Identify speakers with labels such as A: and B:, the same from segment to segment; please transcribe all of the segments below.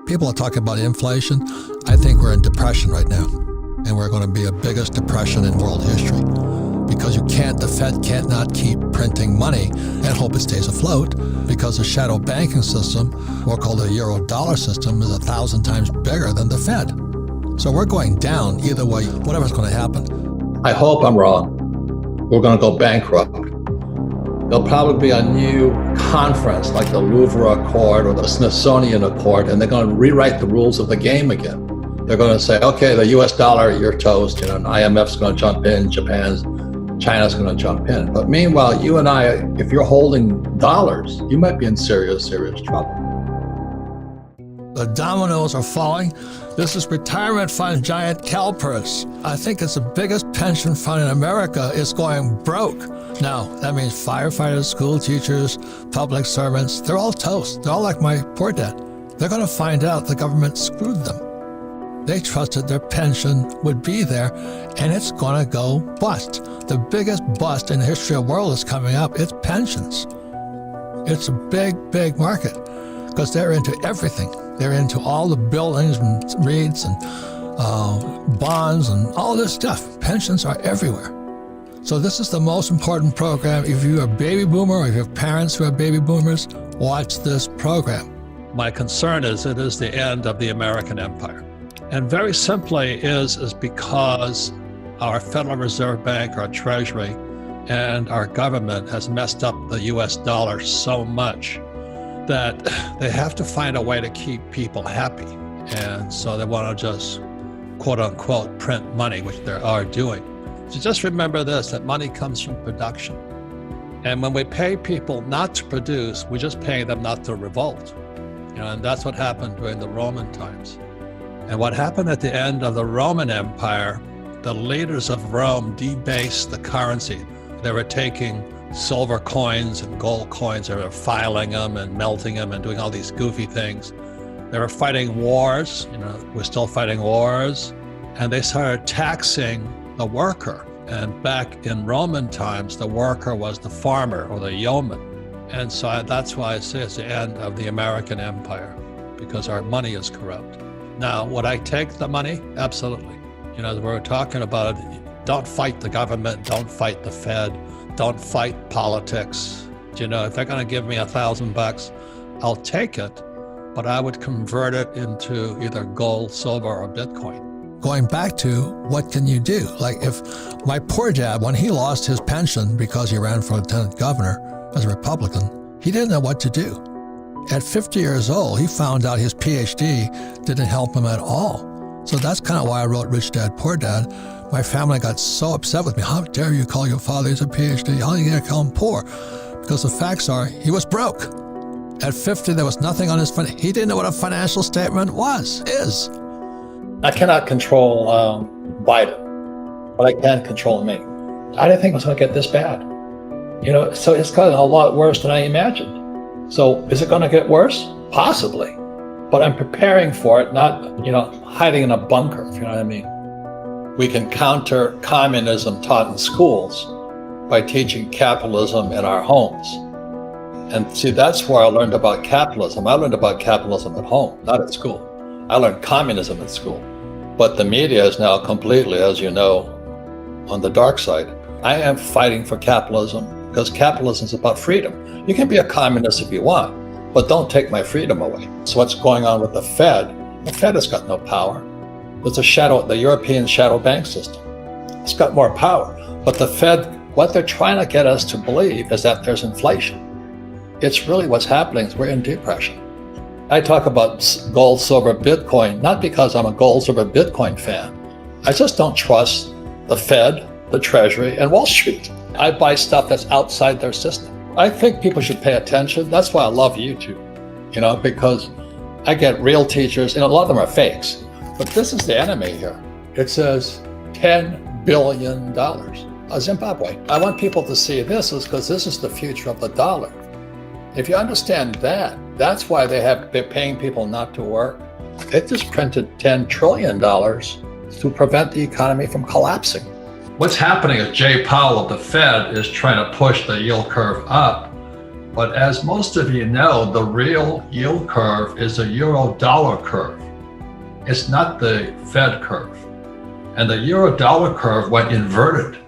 A: People are talking about inflation. I think we're in depression right now, and we're going to be the biggest depression in world history because the Fed can't not keep printing money and hope it stays afloat because the shadow banking system, or called the euro dollar system, is 1,000 times bigger than the Fed. So we're going down either way, whatever's going to happen.
B: I hope I'm wrong. We're going to go bankrupt. There'll probably be a new conference like the Louvre Accord or the Smithsonian Accord, and they're going to rewrite the rules of the game again. They're going to say, okay, the US dollar, you're toast, and IMF's going to jump in, China's going to jump in. But meanwhile, you and I, if you're holding dollars, you might be in serious, serious trouble.
A: The dominoes are falling. This is retirement fund giant CalPERS. I think it's the biggest pension fund in America. It's going broke. Now, that means firefighters, school teachers, public servants, they're all toast. They're all like my poor dad. They're going to find out the government screwed them. They trusted their pension would be there, and it's going to go bust. The biggest bust in the history of the world is coming up. It's pensions. It's a big, big market because they're into everything. They're into all the buildings and REITs and bonds and all this stuff. Pensions are everywhere. So this is the most important program. If you're a baby boomer or if you have parents who are baby boomers, watch this program.
C: My concern is it is the end of the American empire. And very simply is because our Federal Reserve Bank, our Treasury, and our government has messed up the US dollar so much that they have to find a way to keep people happy. And so they want to just, quote unquote, print money, which they are doing. So just remember this, that money comes from production. And when we pay people not to produce, we're just paying them not to revolt. And that's what happened during the Roman times. And what happened at the end of the Roman Empire, the leaders of Rome debased the currency. They were taking silver coins and gold coins, they were filing them and melting them and doing all these goofy things. They were fighting wars, we're still fighting wars, and they started taxing the worker. And back in Roman times, the worker was the farmer or the yeoman. And so that's why I say it's the end of the American empire, because our money is corrupt. Now, would I take the money? Absolutely. As we're talking about it, don't fight the government, don't fight the Fed, don't fight politics. If they're going to give me $1,000, I'll take it, but I would convert it into either gold, silver, or Bitcoin.
A: Going back to what can you do? Like if my poor dad, when he lost his pension because he ran for lieutenant governor as a Republican, he didn't know what to do. At 50 years old, he found out his PhD didn't help him at all. So that's kind of why I wrote Rich Dad, Poor Dad. My family got so upset with me. How dare you call your father, he's a PhD? How are you going to call him poor? Because the facts are, he was broke. At 50, there was nothing on his fund. He didn't know what a financial statement is.
B: I cannot control Biden, but I can control me. I didn't think it was going to get this bad. So it's gotten a lot worse than I imagined. So is it going to get worse? Possibly. But I'm preparing for it, not, hiding in a bunker, if you know what I mean. We can counter communism taught in schools by teaching capitalism in our homes. And see, that's where I learned about capitalism. I learned about capitalism at home, not at school. I learned communism at school. But the media is now completely, as you know, on the dark side. I am fighting for capitalism because capitalism is about freedom. You can be a communist if you want, but don't take my freedom away. So what's going on with the Fed has got no power. There's the European shadow bank system. It's got more power. But the Fed, what they're trying to get us to believe is that there's inflation. It's really what's happening is we're in depression. I talk about gold, silver, Bitcoin, not because I'm a gold, silver, Bitcoin fan. I just don't trust the Fed, the Treasury, and Wall Street. I buy stuff that's outside their system. I think people should pay attention. That's why I love YouTube, because I get real teachers, and a lot of them are fakes. But this is the enemy here. It says $10 billion. Zimbabwe. I want people to see this because this is the future of the dollar. If you understand that, that's why they're paying people not to work. They just printed $10 trillion to prevent the economy from collapsing. What's happening is Jay Powell of the Fed is trying to push the yield curve up
C: But as most of you know, the real yield curve is a euro-dollar curve. It's not the Fed curve. And the euro-dollar curve went inverted.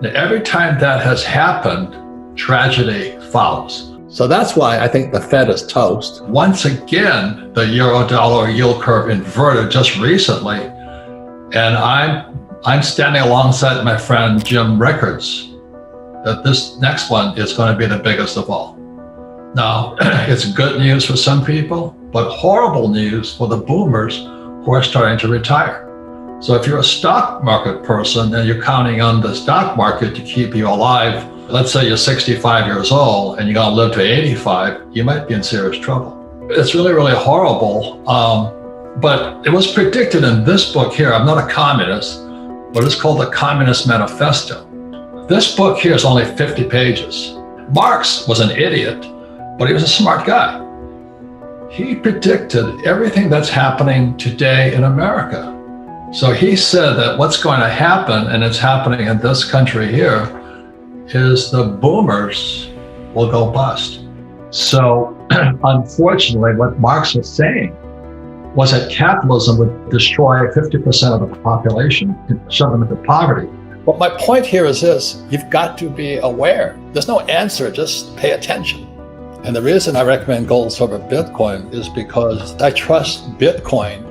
C: Now, every time that has happened, tragedy follows.
B: So that's why I think the Fed is toast.
C: Once again, the euro-dollar yield curve inverted just recently. And I'm standing alongside my friend Jim Rickards that this next one is going to be the biggest of all. Now, it's good news for some people, but horrible news for the boomers who are starting to retire. So if you're a stock market person and you're counting on the stock market to keep you alive, let's say you're 65 years old and you're going to live to 85, you might be in serious trouble. It's really, really horrible. But it was predicted in this book here. I'm not a communist, but it's called the Communist Manifesto. This book here is only 50 pages. Marx was an idiot, but he was a smart guy. He predicted everything that's happening today in America. So he said that what's going to happen, and it's happening in this country here, is the boomers will go bust. So unfortunately, what Marx was saying was that capitalism would destroy 50% of the population and shove them into poverty.
B: But my point here is this: you've got to be aware. There's no answer, just pay attention. And the reason I recommend gold over Bitcoin is because I trust Bitcoin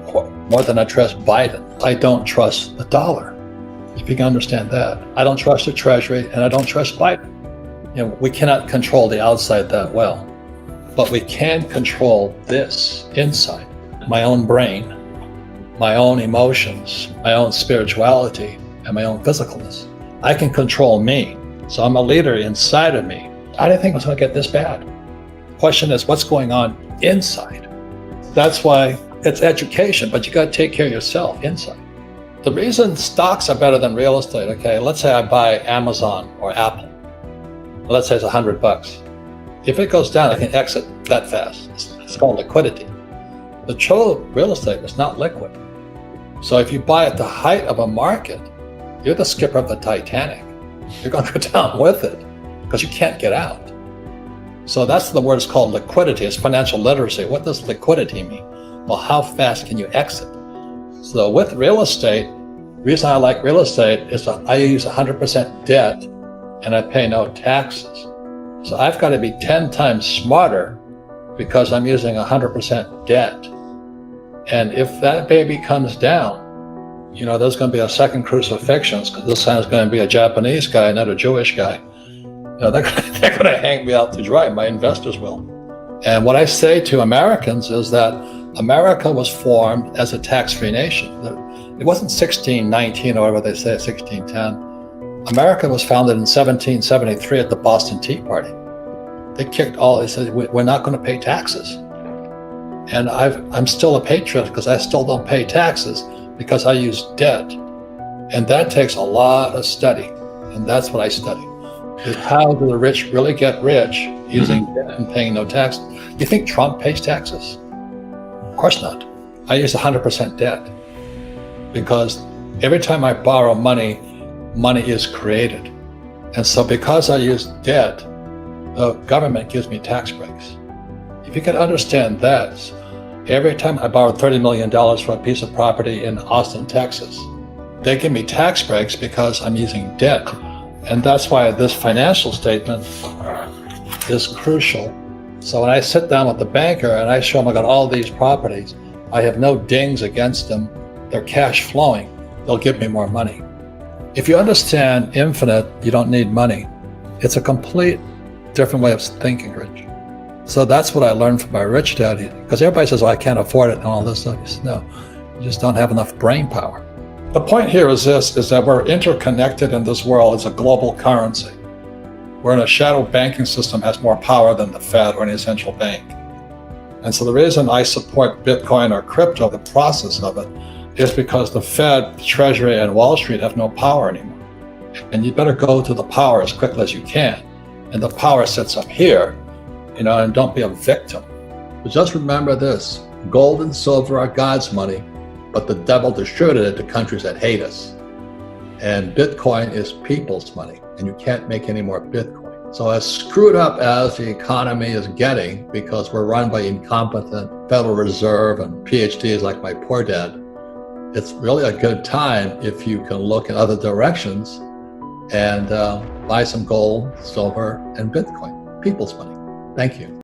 B: more than I trust Biden. I don't trust the dollar, if you can understand that. I don't trust the Treasury and I don't trust Biden. You know, we cannot control the outside that well, but we can control this inside. My own brain, my own emotions, my own spirituality, and my own physicalness. I can control me. So I'm a leader inside of me. I didn't think it was going to get this bad. Question is, what's going on inside? That's why it's education, but you got to take care of yourself inside. The reason stocks are better than real estate, okay, let's say I buy Amazon or Apple. Let's say it's $100. If it goes down, I can exit that fast. It's called liquidity. The true real estate is not liquid. So if you buy at the height of a market, you're the skipper of the Titanic. You're going to go down with it because you can't get out. So that's the word is called liquidity. It's financial literacy. What does liquidity mean? Well, how fast can you exit? So with real estate, the reason I like real estate is that I use 100% debt and I pay no taxes. So I've got to be 10 times smarter because I'm using 100% debt. And if that baby comes down, you know, there's going to be a second crucifixion because this time it's going to be a Japanese guy, not a Jewish guy. You know, they're going to hang me out to dry. My investors will. And what I say to Americans is that America was formed as a tax-free nation. It wasn't 1619 or whatever they say, 1610. America was founded in 1773 at the Boston Tea Party. They said, we're not going to pay taxes. And I'm still a patriot because I still don't pay taxes because I use debt. And that takes a lot of study. And that's what I study. Is how do the rich really get rich using debt and paying no tax? Do you think Trump pays taxes? Of course not. I use 100% debt because every time I borrow money, money is created. And so because I use debt, the government gives me tax breaks. If you can understand that, every time I borrowed $30 million for a piece of property in Austin, Texas, they give me tax breaks because I'm using debt. And that's why this financial statement is crucial. So when I sit down with the banker and I show him I got all these properties, I have no dings against them. They're cash flowing. They'll give me more money. If you understand infinite, you don't need money. It's a complete different way of thinking, Rich. So that's what I learned from my rich dad. Because everybody says, oh, I can't afford it and all this stuff. He says, no, you just don't have enough brain power. The point here is this, is that we're interconnected in this world as a global currency. We're in a shadow banking system has more power than the Fed or any central bank. And so the reason I support Bitcoin or crypto, the process of it, is because the Fed, the Treasury, and Wall Street have no power anymore. And you better go to the power as quickly as you can. And the power sits up here, you know, and don't be a victim. But just remember this, gold and silver are God's money, but the devil distributed it to countries that hate us. And Bitcoin is people's money, and you can't make any more Bitcoin. So as screwed up as the economy is getting, because we're run by incompetent Federal Reserve and PhDs like my poor dad, it's really a good time if you can look in other directions and buy some gold, silver, and Bitcoin, people's money. Thank you.